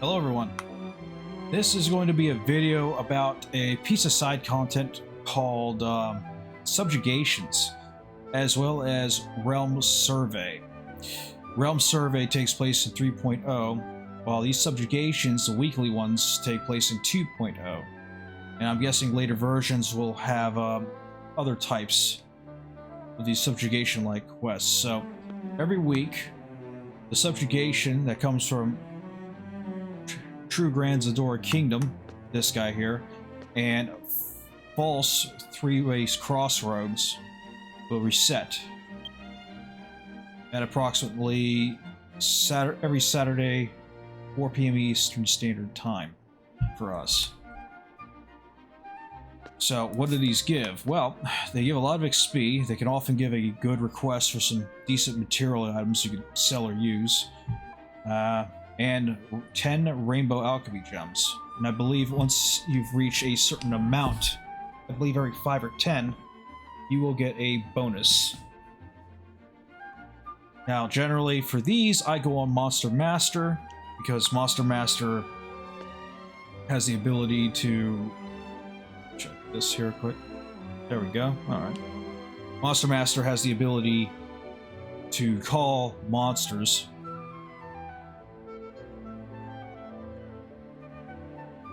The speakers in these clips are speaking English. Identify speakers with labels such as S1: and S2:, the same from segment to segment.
S1: Hello everyone. This is going to be a video about a piece of side content called Subjugations, as well as Realm Survey. Realm Survey takes place in 3.0, while these Subjugations, the weekly ones, take place in 2.0. And I'm guessing later versions will have other types of these Subjugation-like quests. So every week, the Subjugation that comes from True Grand Zadora Kingdom, this guy here, and False Three-Ways Crossroads will reset at approximately every Saturday, 4 p.m. Eastern Standard Time for us. So what do these give? Well, they give a lot of XP. They can often give a good request for some decent material items you can sell or use. And 10 Rainbow Alchemy Gems. And I believe once you've reached a certain amount, I believe every 5 or 10, you will get a bonus. Now, generally for these, I go on Monster Master, because Monster Master has the ability to... check this here quick. There we go. Alright. Monster Master has the ability to call monsters,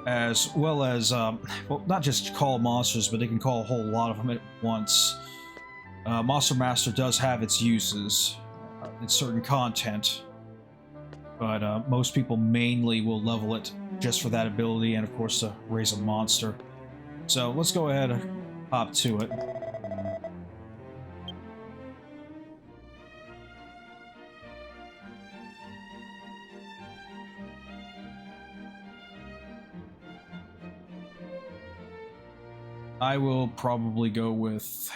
S1: as well as, well, not just call monsters, but they can call a whole lot of them at once. Monster Master does have its uses in certain content, but most people mainly will level it just for that ability and, of course, to raise a monster. So let's go ahead and hop to it. I will probably go with...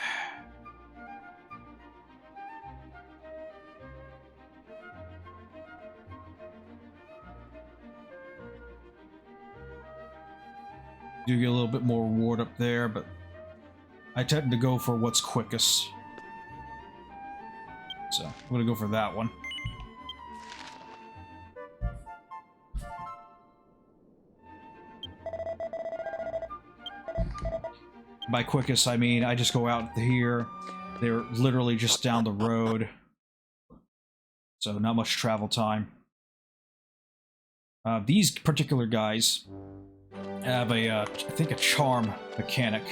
S1: do get a little bit more reward up there, but I tend to go for what's quickest. So I'm gonna go for that one. By quickest, I mean I just go out here. They're literally just down the road, so not much travel time. These particular guys have a, I think, a charm mechanic.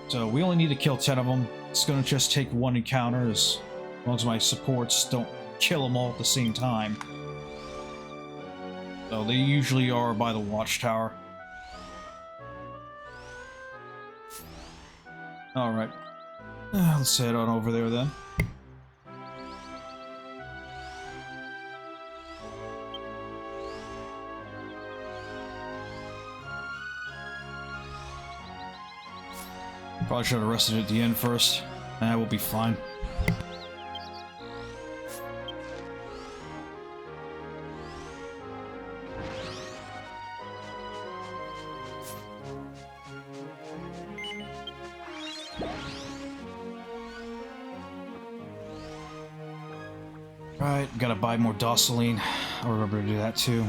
S1: So we only need to kill 10 of them. It's going to just take one encounter, as long as my supports don't kill them all at the same time. So they usually are by the watchtower. Alright, let's head on over there then. Probably should have rested at the end first. Nah, we'll be fine. Right, gotta buy more Doceline. I'll remember to do that too.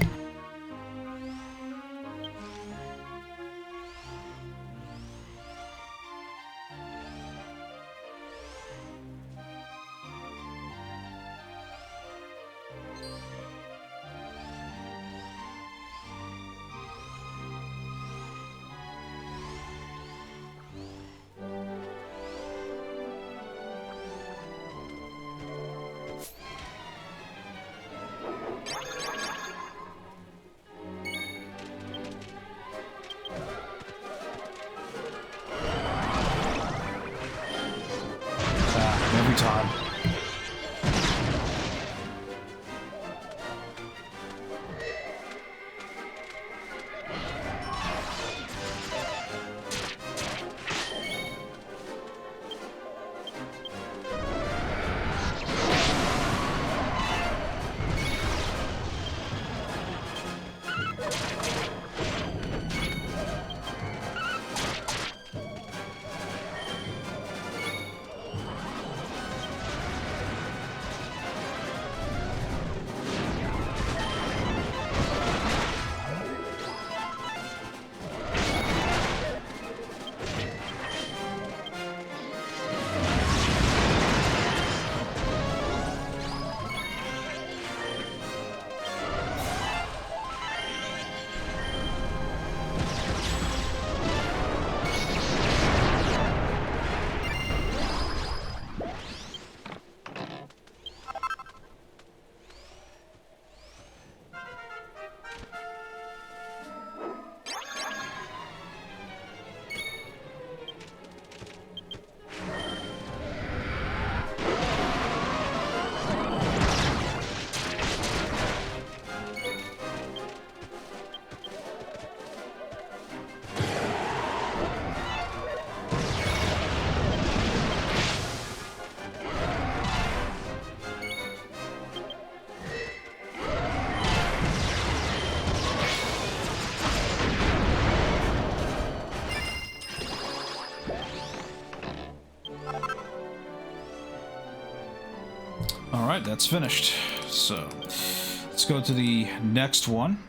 S1: Alright, that's finished. So, let's go to the next one.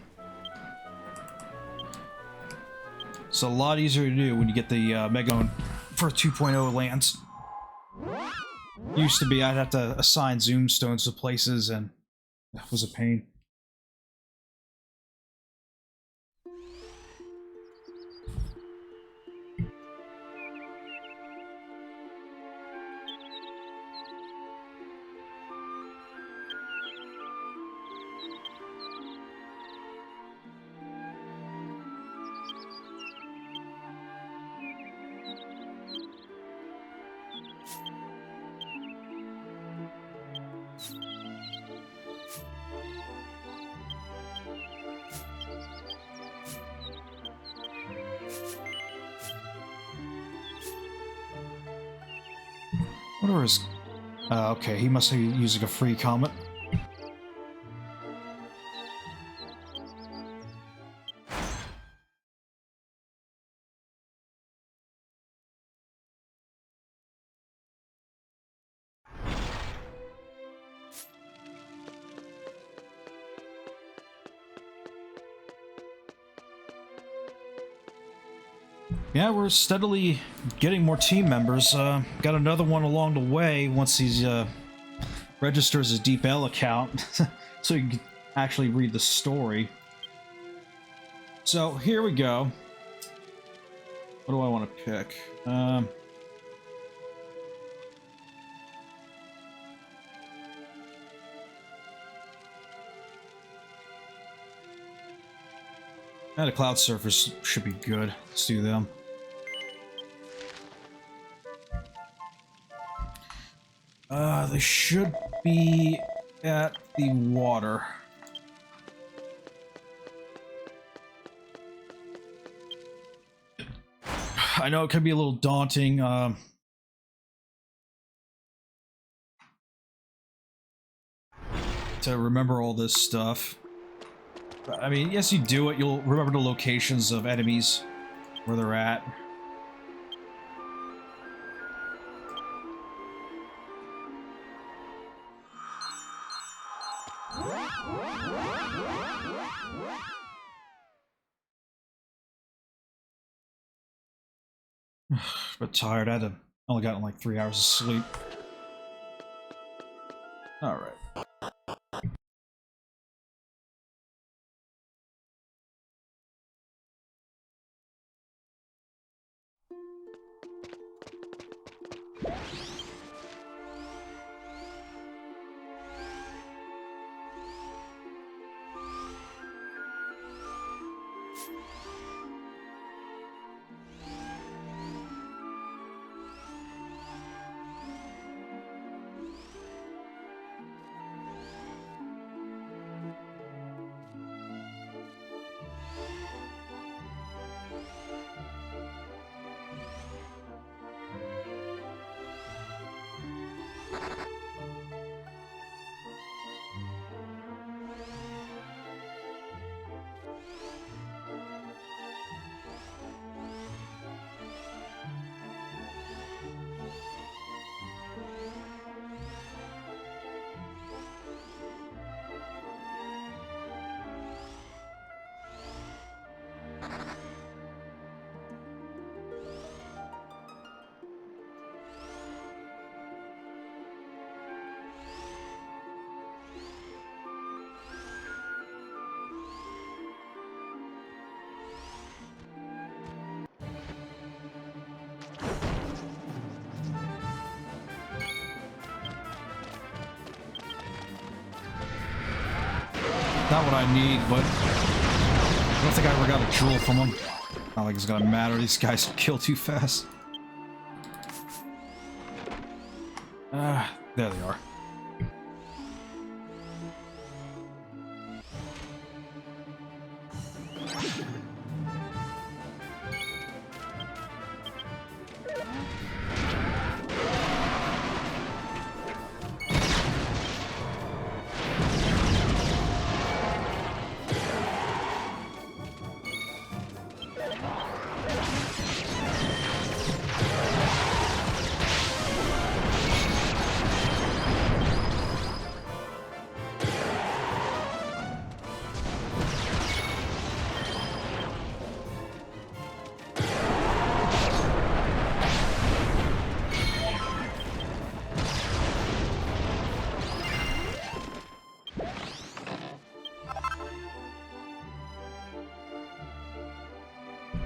S1: It's a lot easier to do when you get the Mega for 2.0 lands. Used to be I'd have to assign Zoom Stones to places, and that was a pain. What are his... okay, he must be using a free comet. Yeah, we're steadily getting more team members. Got another one along the way once he registers his Deep L account, so you can actually read the story. So here we go. What do I want to pick? The Cloud Surfers should be good. Let's do them. They should be at the water. I know it can be a little daunting. To remember all this stuff. But, I mean, yes, you do it. You'll remember the locations of enemies, where they're at. But tired. I only gotten like 3 hours of sleep. All right. Not what I need, but I don't think I ever got a jewel from him. Not like it's gonna matter. These guys kill too fast. There they are.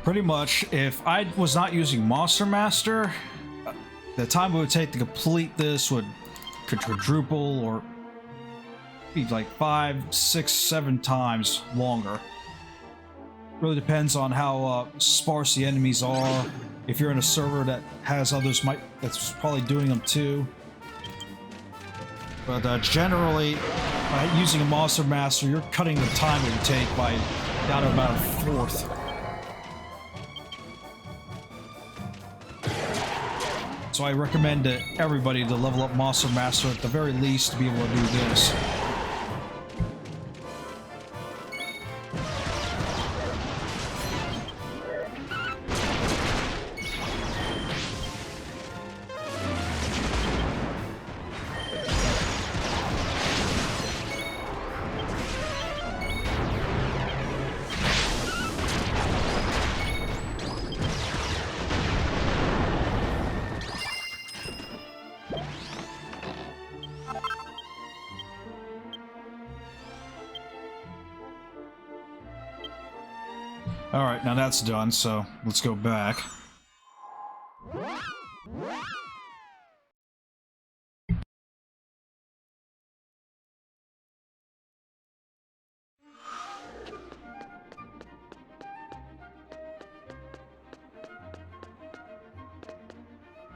S1: Pretty much, if I was not using Monster Master, the time it would take to complete this would quadruple or be like 5, 6, 7 times longer. Really depends on how sparse the enemies are. If you're in a server that has others, that's probably doing them too. But generally, using a Monster Master, you're cutting the time it would take by down to about a fourth. So I recommend to everybody to level up Monster Master at the very least to be able to do this. Alright, now that's done, so let's go back.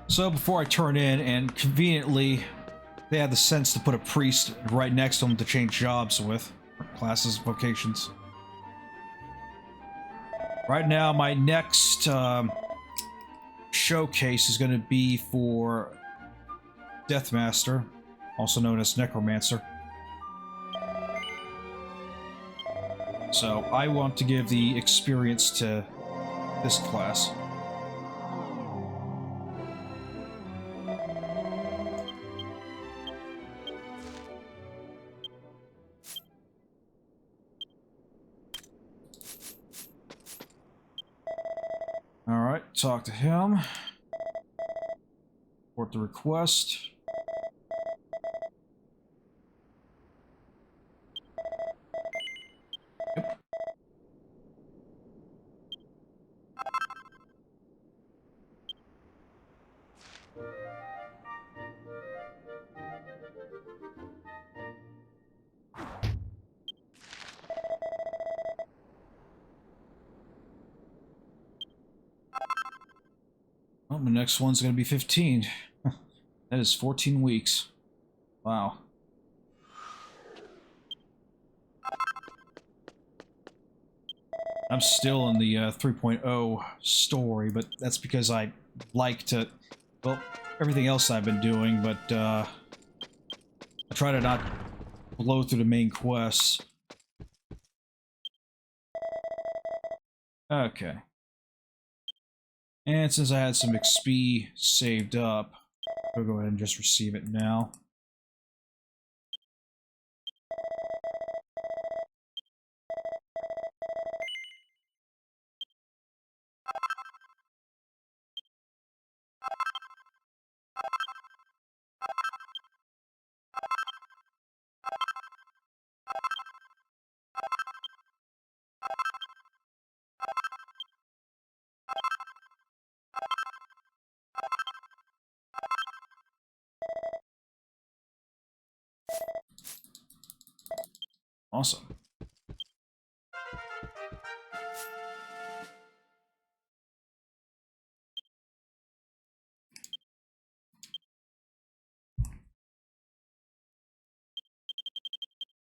S1: So before I turn in, and conveniently, they had the sense to put a priest right next to them to change jobs with, classes, vocations. Right now, my next showcase is going to be for Deathmaster, also known as Necromancer. So I want to give the experience to this class. Alright, talk to him. Report the request. Yep. Well, the next one's going to be 15. That is 14 weeks. Wow. I'm still in the 3.0 story, but that's because I like to, well, everything else I've been doing, but I try to not blow through the main quests. Okay. And since I had some XP saved up, I'll go ahead and just receive it now. Awesome.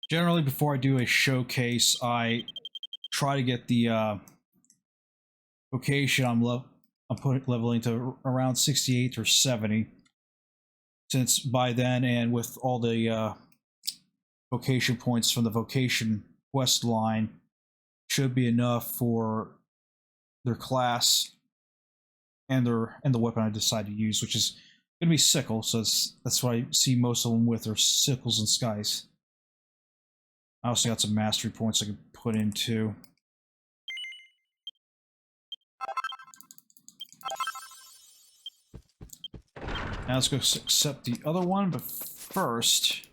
S1: Generally, before I do a showcase, I try to get the vocation I'm leveling to around 68 or 70. Since by then, and with all the vocation points from the vocation quest line, should be enough for their class and the weapon I decide to use, which is going to be sickle. So that's what I see most of them with, are sickles and skies. I also got some mastery points I can put into. Now let's go accept the other one, but first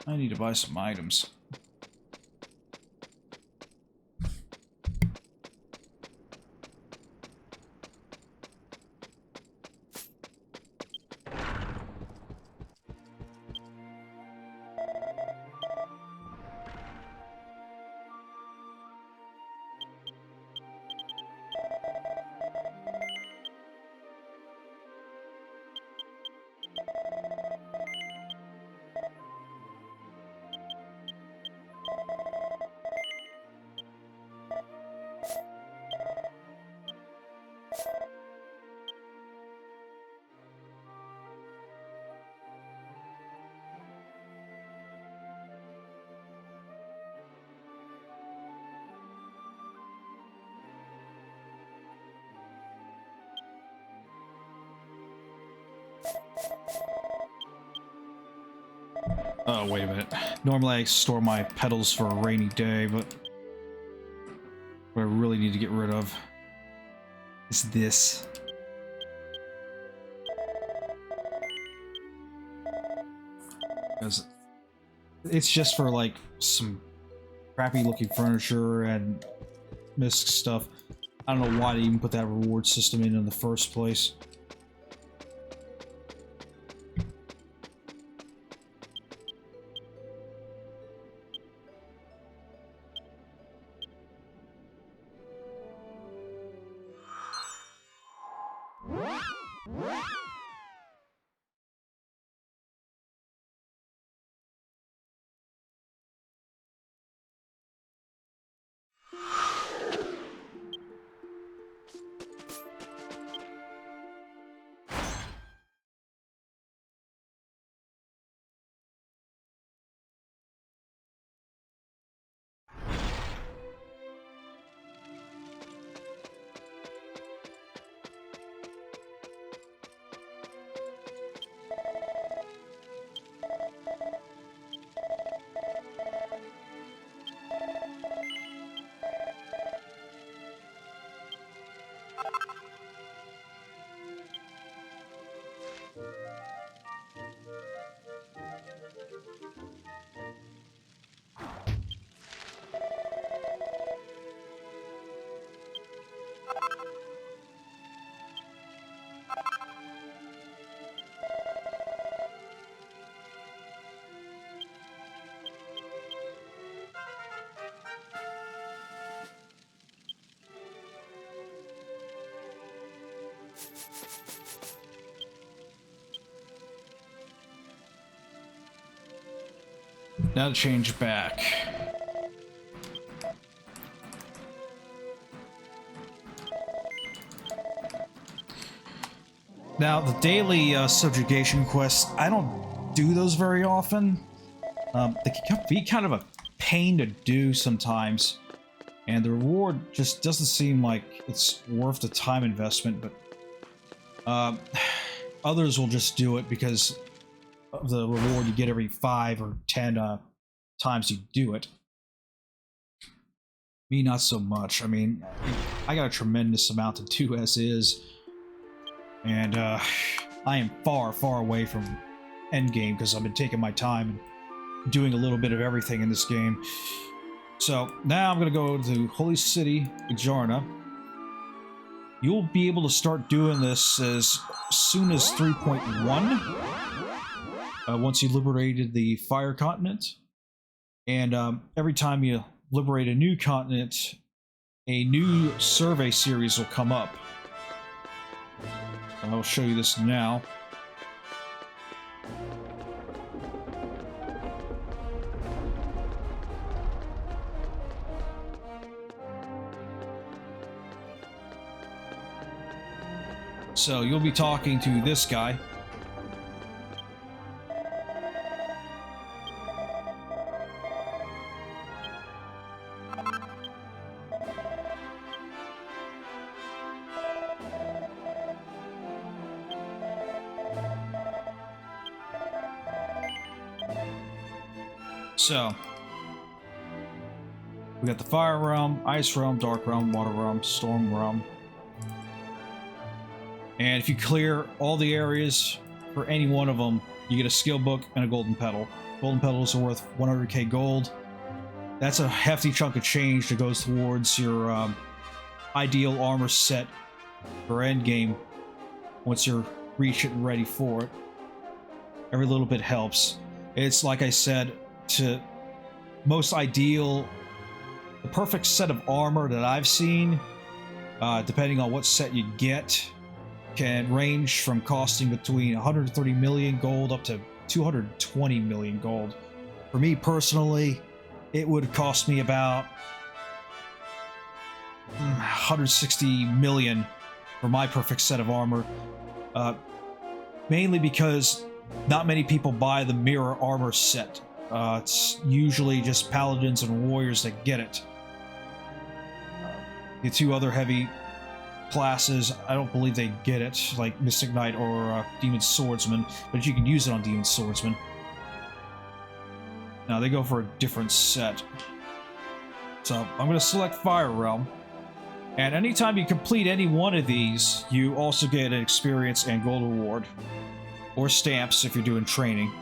S1: I need to buy some items. Oh, wait a minute. Normally I store my petals for a rainy day, but what I really need to get rid of is this. Because it's just for like some crappy looking furniture and misc stuff. I don't know why they even put that reward system in the first place. Now to change back. Now, the daily subjugation quests, I don't do those very often. They can be kind of a pain to do sometimes, and the reward just doesn't seem like it's worth the time investment, but others will just do it because of the reward you get every 5 or 10 times you do it. Me, not so much. I mean, I got a tremendous amount to do as is, and I am far, far away from endgame because I've been taking my time and doing a little bit of everything in this game. So now I'm going to go to Holy City, Ijarna. You'll be able to start doing this as soon as 3.1. Once you liberated the Fire Continent. And every time you liberate a new continent, a new survey series will come up. I'll show you this now. So you'll be talking to this guy. So, we got the Fire Realm, Ice Realm, Dark Realm, Water Realm, Storm Realm. And if you clear all the areas for any one of them, you get a skill book and a golden petal. Golden petals are worth 100k gold. That's a hefty chunk of change that goes towards your ideal armor set for endgame once you're reach it and ready for it. Every little bit helps. It's like I said, to most ideal, the perfect set of armor that I've seen, depending on what set you get, can range from costing between 130 million gold up to 220 million gold. For me personally, it would cost me about 160 million for my perfect set of armor, mainly because not many people buy the mirror armor set. It's usually just paladins and warriors that get it. The two other heavy classes, I don't believe they get it, like Mystic Knight or Demon Swordsman, but you can use it on Demon Swordsman. Now they go for a different set. So I'm going to select Fire Realm. And anytime you complete any one of these, you also get an experience and gold reward. Or stamps if you're doing training.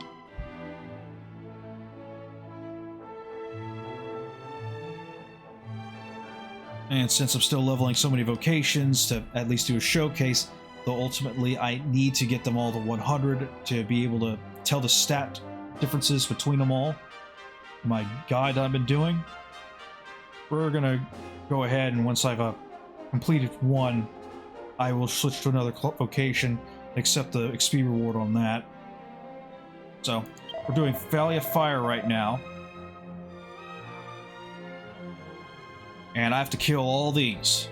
S1: And since I'm still leveling so many vocations to at least do a showcase, though ultimately I need to get them all to 100 to be able to tell the stat differences between them all. My guide I've been doing. We're gonna go ahead and once I've completed one, I will switch to another vocation, accept the XP reward on that. So we're doing Valley of Fire right now. And I have to kill all these.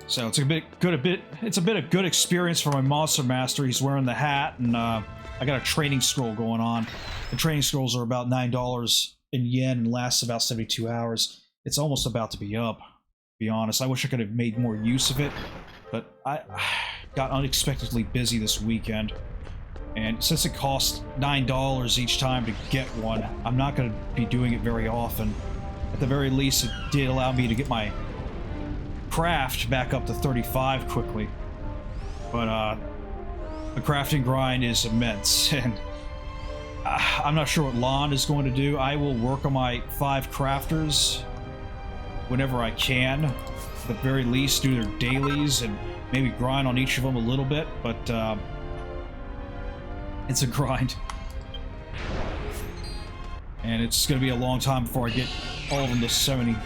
S1: So it's a bit of good experience for my monster master. He's wearing the hat, and I got a training scroll going on. The training scrolls are about $9 in yen and lasts about 72 hours. It's almost about to be up, to be honest. I wish I could have made more use of it, but I got unexpectedly busy this weekend. And since it costs $9 each time to get one, I'm not going to be doing it very often. At the very least, it did allow me to get my craft back up to 35 quickly. But the crafting grind is immense, and I'm not sure what Lon is going to do. I will work on my 5 crafters whenever I can. At the very least, do their dailies and maybe grind on each of them a little bit, but it's a grind. And it's going to be a long time before I get all of them to 70.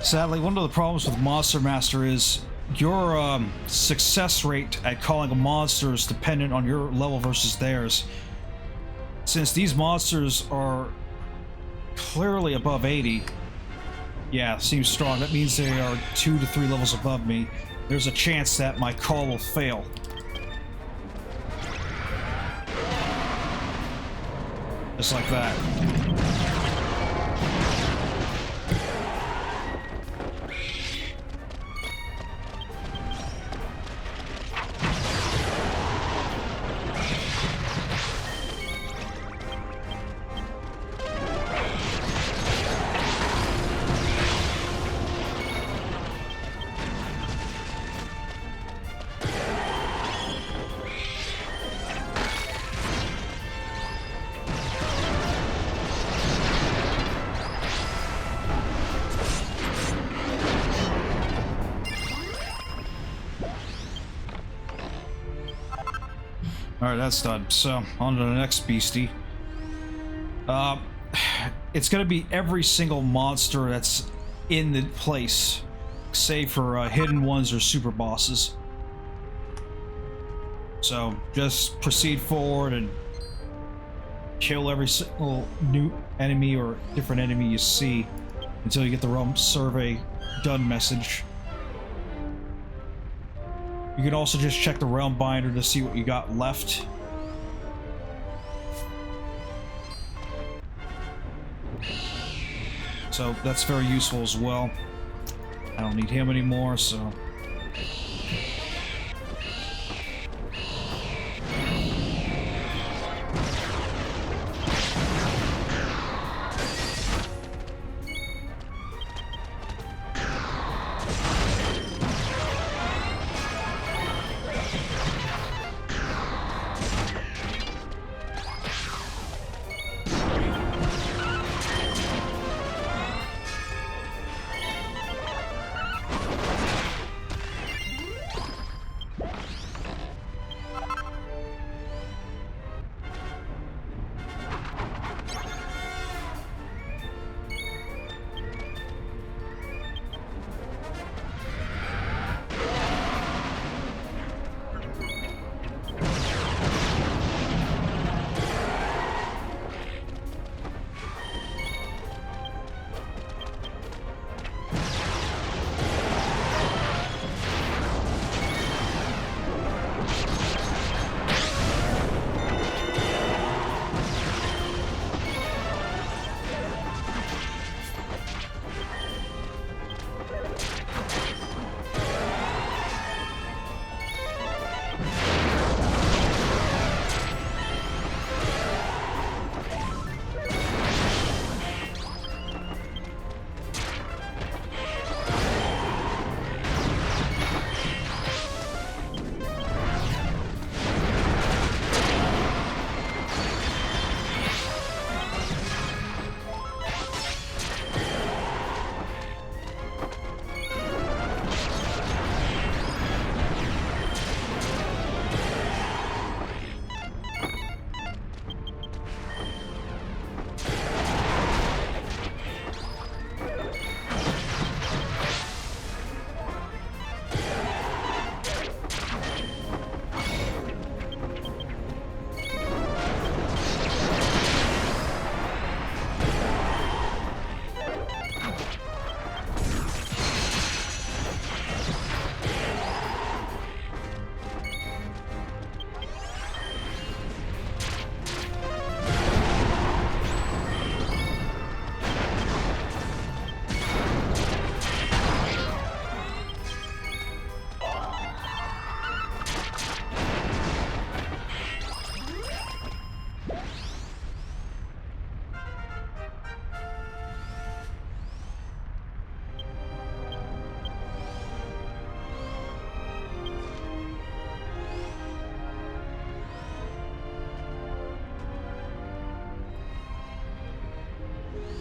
S1: Sadly, one of the problems with Monster Master is your success rate at calling a monster is dependent on your level versus theirs. Since these monsters are clearly above 80, yeah, seems strong. That means they are 2 to 3 levels above me. There's a chance that my call will fail. Just like that. Alright, that's done. So, on to the next beastie. It's gonna be every single monster that's in the place, save for hidden ones or super bosses. So, just proceed forward and kill every single new enemy or different enemy you see until you get the realm survey done message. You can also just check the realm binder to see what you got left. So that's very useful as well. I don't need him anymore, so...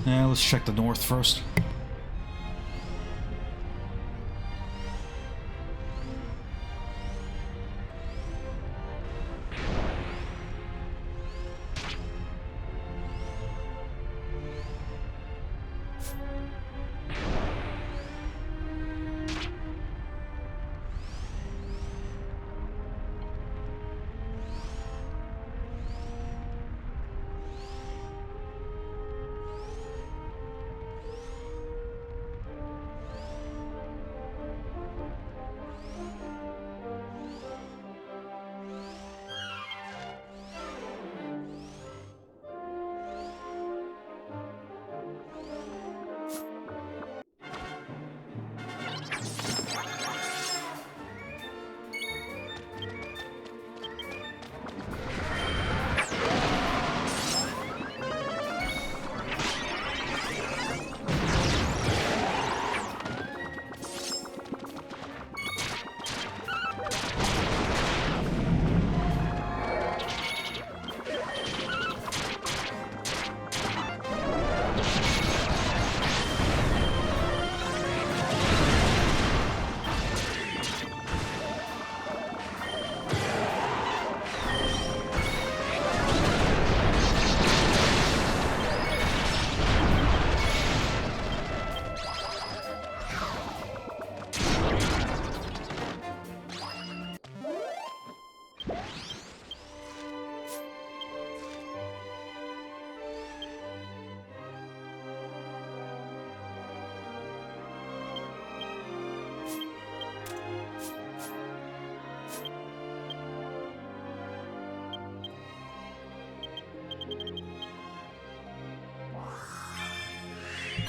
S1: Yeah, let's check the north first.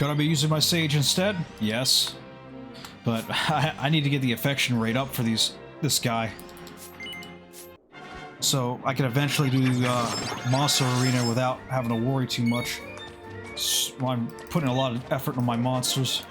S1: Could I be using my Sage instead? Yes. But I need to get the affection rate up for this guy. So I can eventually do Monster Arena without having to worry too much. So I'm putting a lot of effort into my monsters.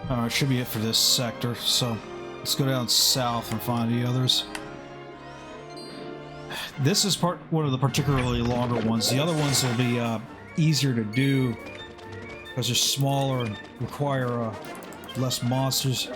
S1: Alright, should be it for this sector, so let's go down south and find the others. This is one of the particularly longer ones. The other ones will be easier to do because they're smaller and require less monsters.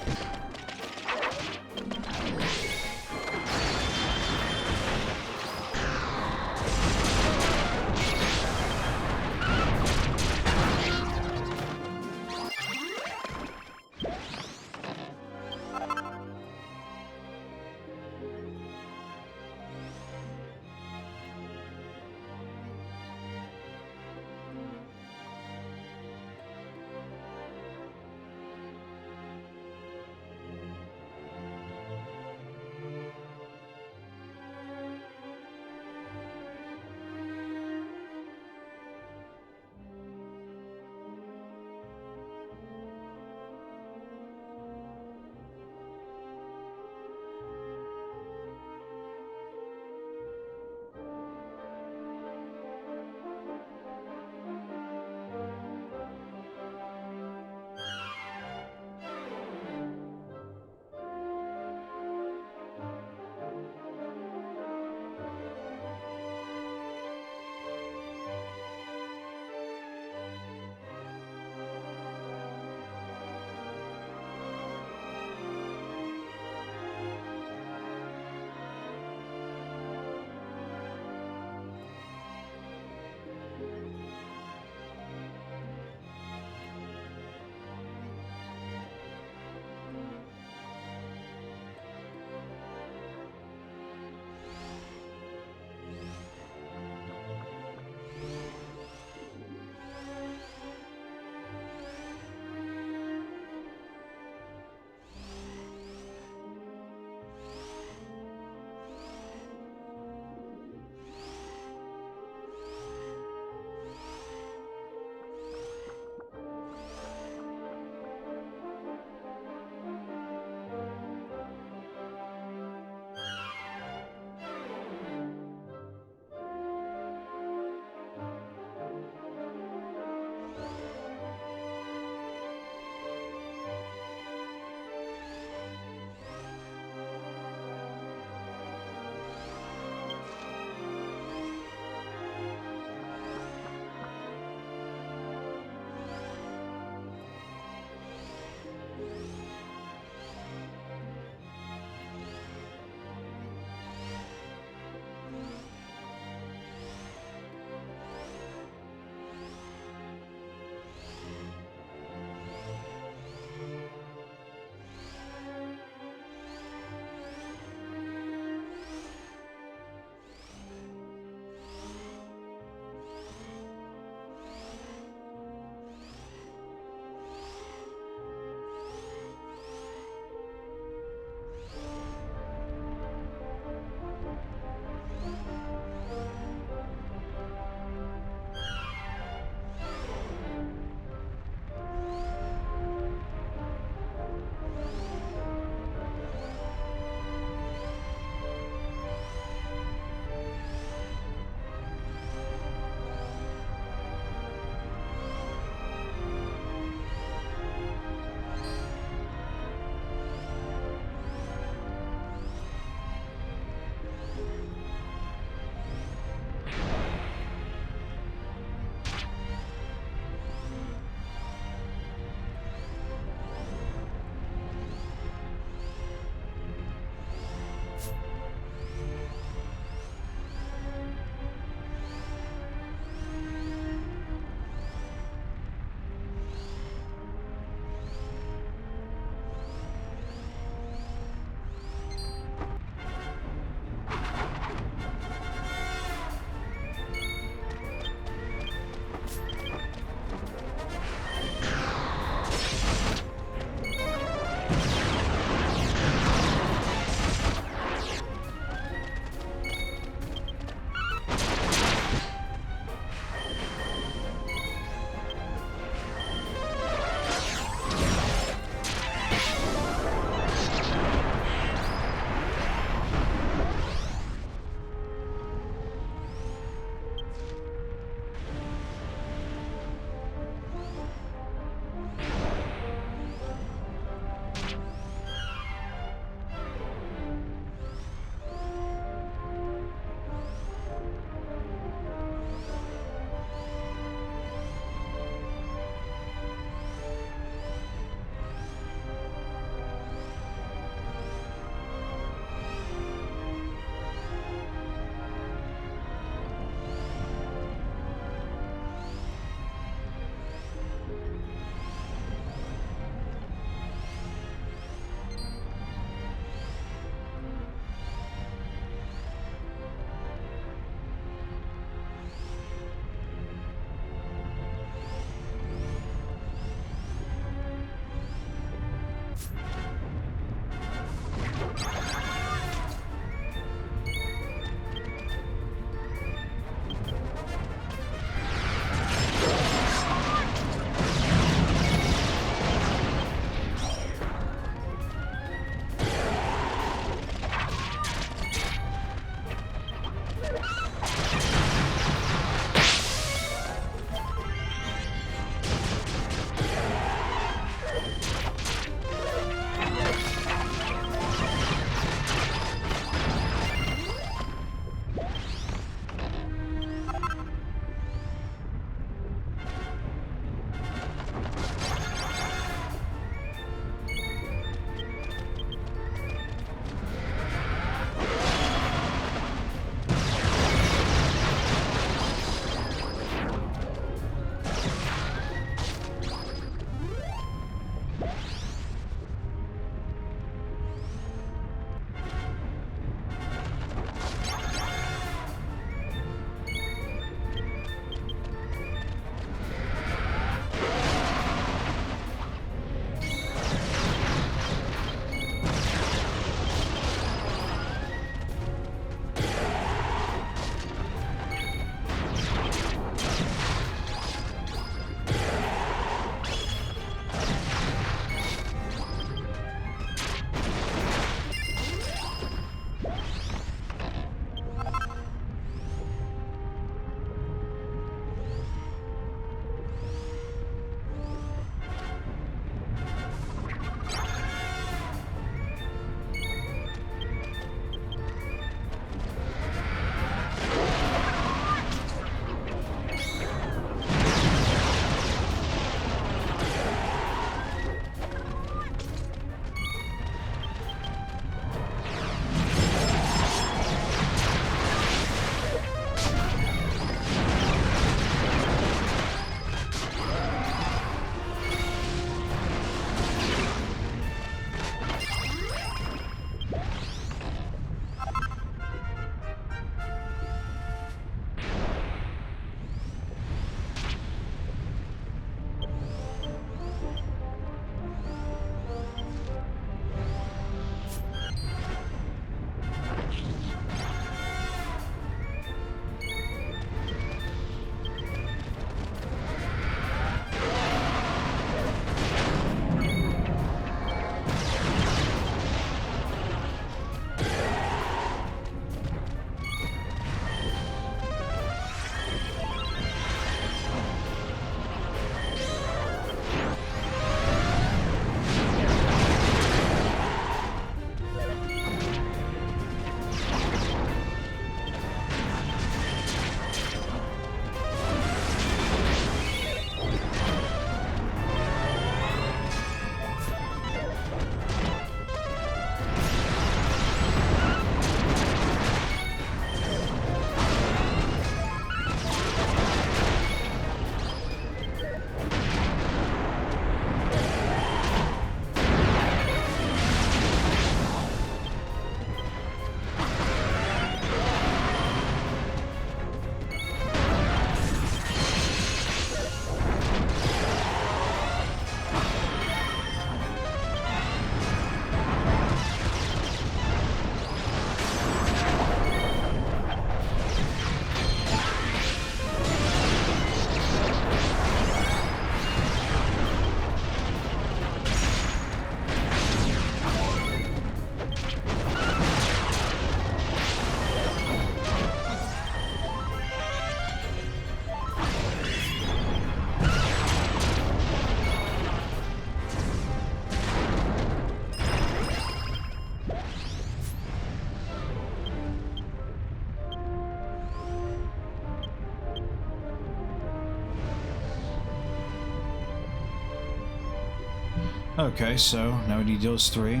S1: Okay, so now we need those three.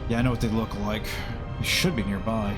S1: Yeah, I know what they look like. They should be nearby.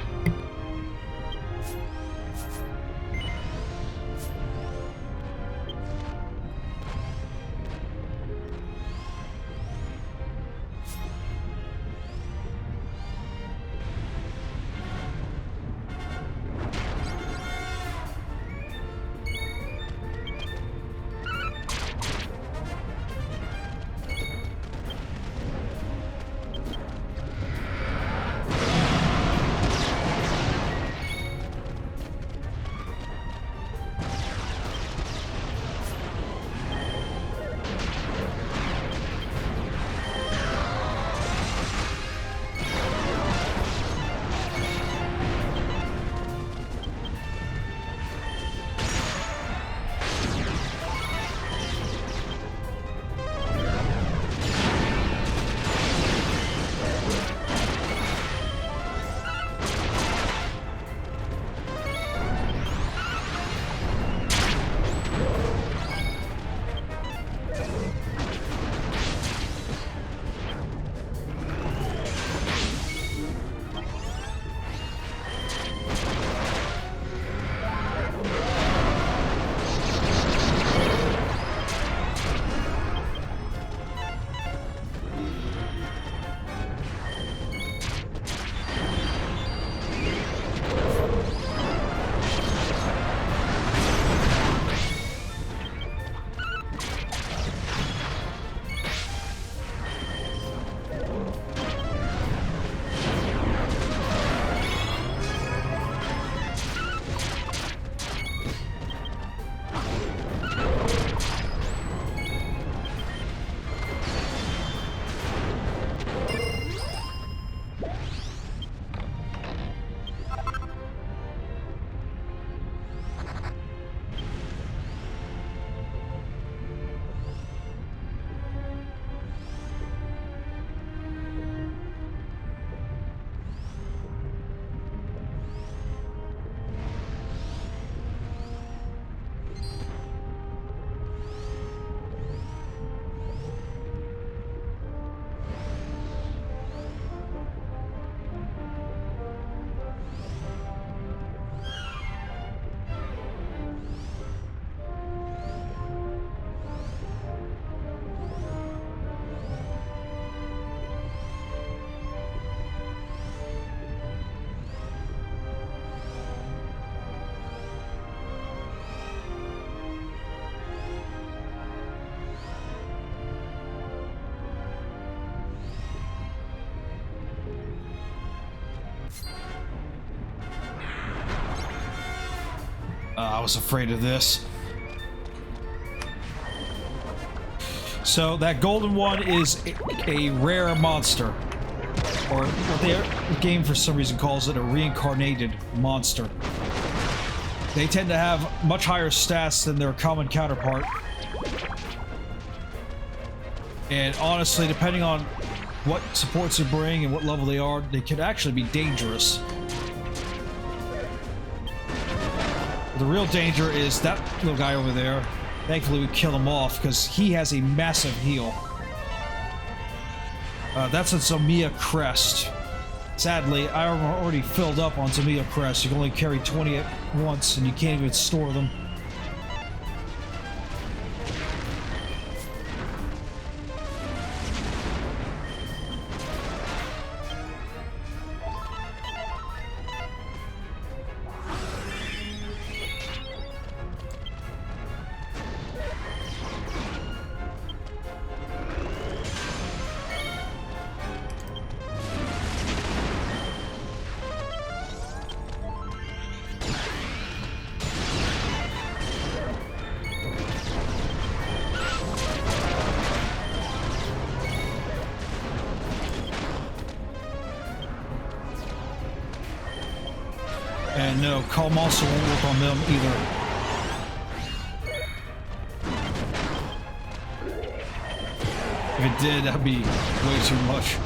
S1: I was afraid of this. So that golden one is a rare monster, or what the game for some reason calls it, a reincarnated monster. They tend to have much higher stats than their common counterpart. And honestly, depending on what supports you bring and what level they are, they could actually be dangerous. The real danger is that little guy over there. Thankfully, we kill him off because he has a massive heal. That's a Zomia Crest. Sadly, I'm already filled up on Zomia Crest. You can only carry 20 at once, and you can't even store them. And no, Calm also won't work on them either. If it did, that'd be way too much.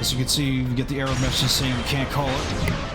S1: As you can see, you get the error message saying you can't call it.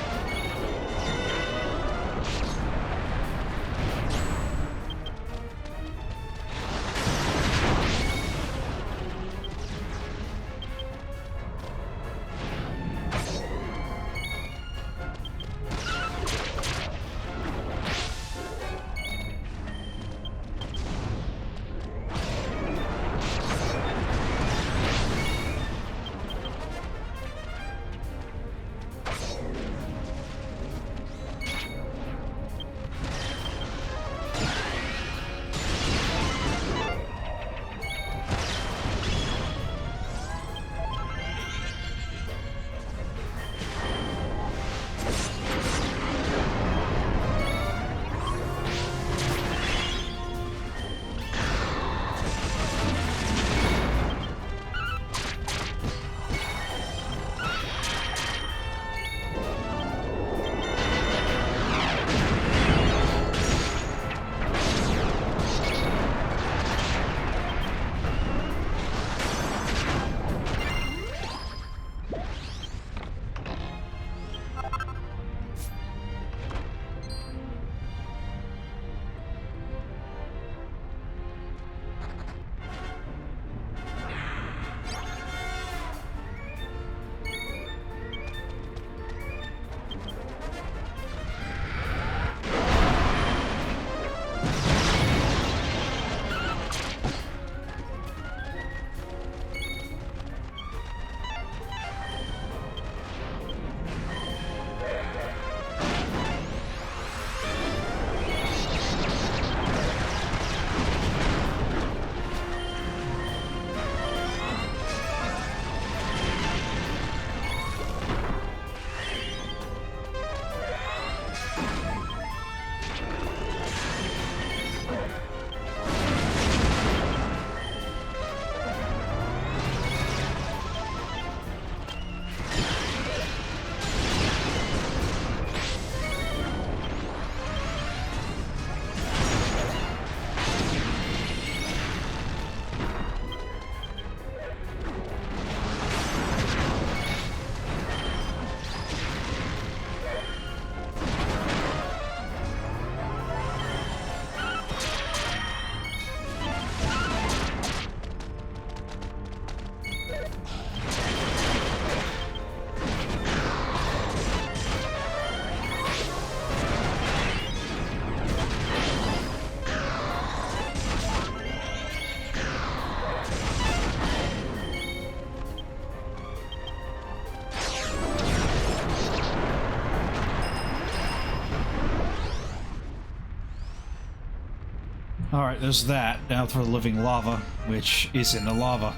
S1: Alright, there's that. Now for the living lava, which is in the lava.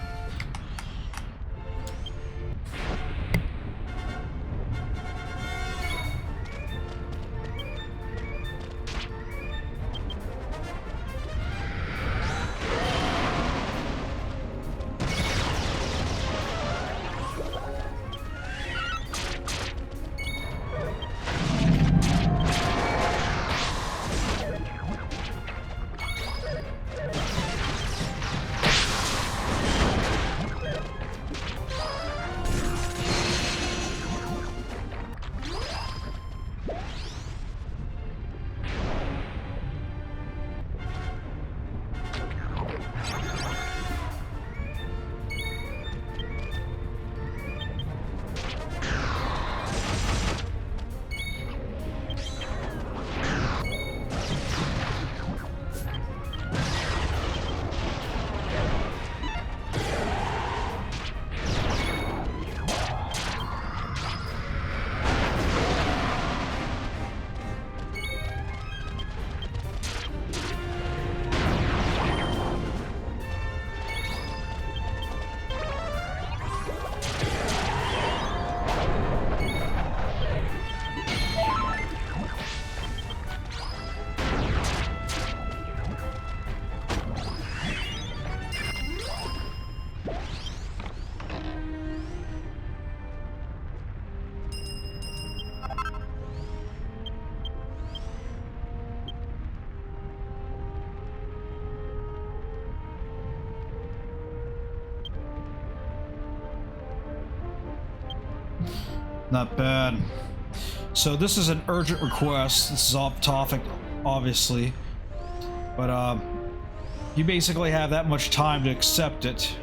S1: Not bad. So this is an urgent request. This is off topic, obviously. But, you basically have that much time to accept it.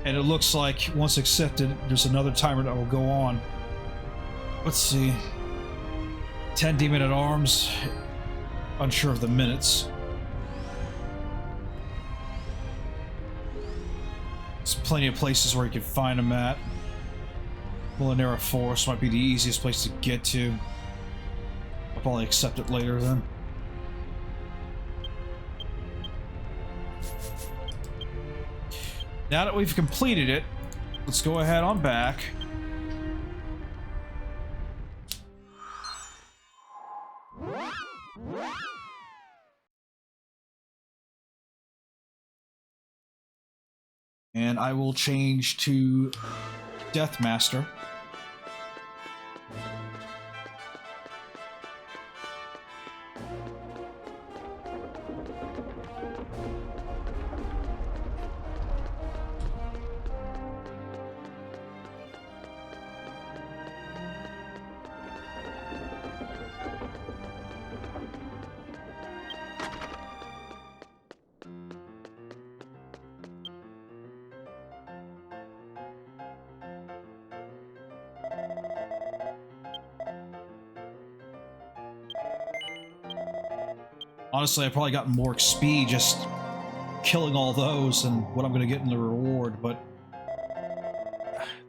S1: And it looks like once accepted, there's another timer that will go on. Let's see. 10 demon at arms. Unsure of the minutes. There's plenty of places where you can find them at. Molinera Forest might be the easiest place to get to. I'll probably accept it later then. Now that we've completed it, let's go ahead on back. And I will change to Deathmaster. Honestly, I've probably gotten more XP just killing all those than what I'm going to get in the reward, but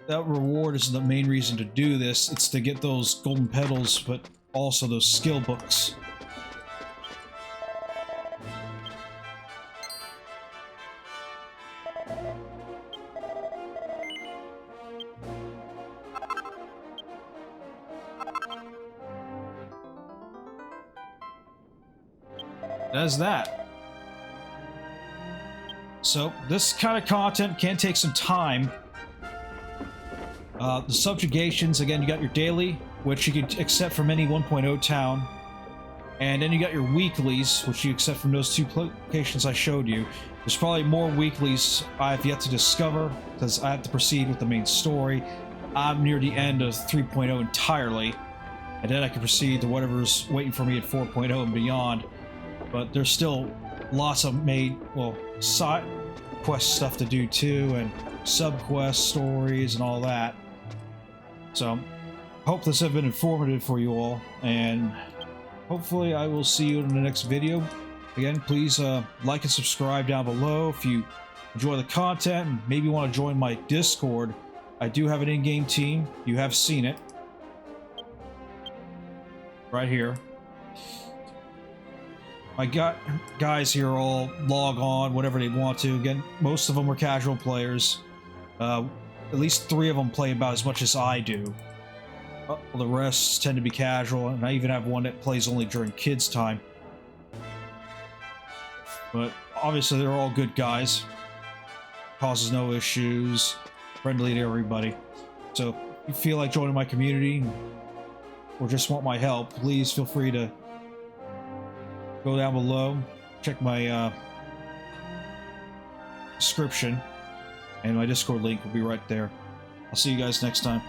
S1: that reward isn't the main reason to do this. It's to get those golden petals, but also those skill books. Does that. So this kind of content can take some time. The subjugations, again, you got your daily, which you can accept from any 1.0 town, and then you got your weeklies, which you accept from those two locations I showed you. There's probably more weeklies I've yet to discover because I have to proceed with the main story. I'm near the end of 3.0 entirely, and then I can proceed to whatever's waiting for me at 4.0 and beyond. But there's still lots of side quest stuff to do too, and sub-quest stories and all that. So, hope this has been informative for you all, and hopefully I will see you in the next video. Again, please like and subscribe down below if you enjoy the content and maybe want to join my Discord. I do have an in-game team. You have seen it. Right here. My guys here all log on whenever they want to. Again, most of them are casual players. At least 3 of them play about as much as I do. The rest tend to be casual, and I even have one that plays only during kids' time. But obviously they're all good guys. Causes no issues. Friendly to everybody. So if you feel like joining my community or just want my help, please feel free to go down below, check my description, and my Discord link will be right there. I'll see you guys next time.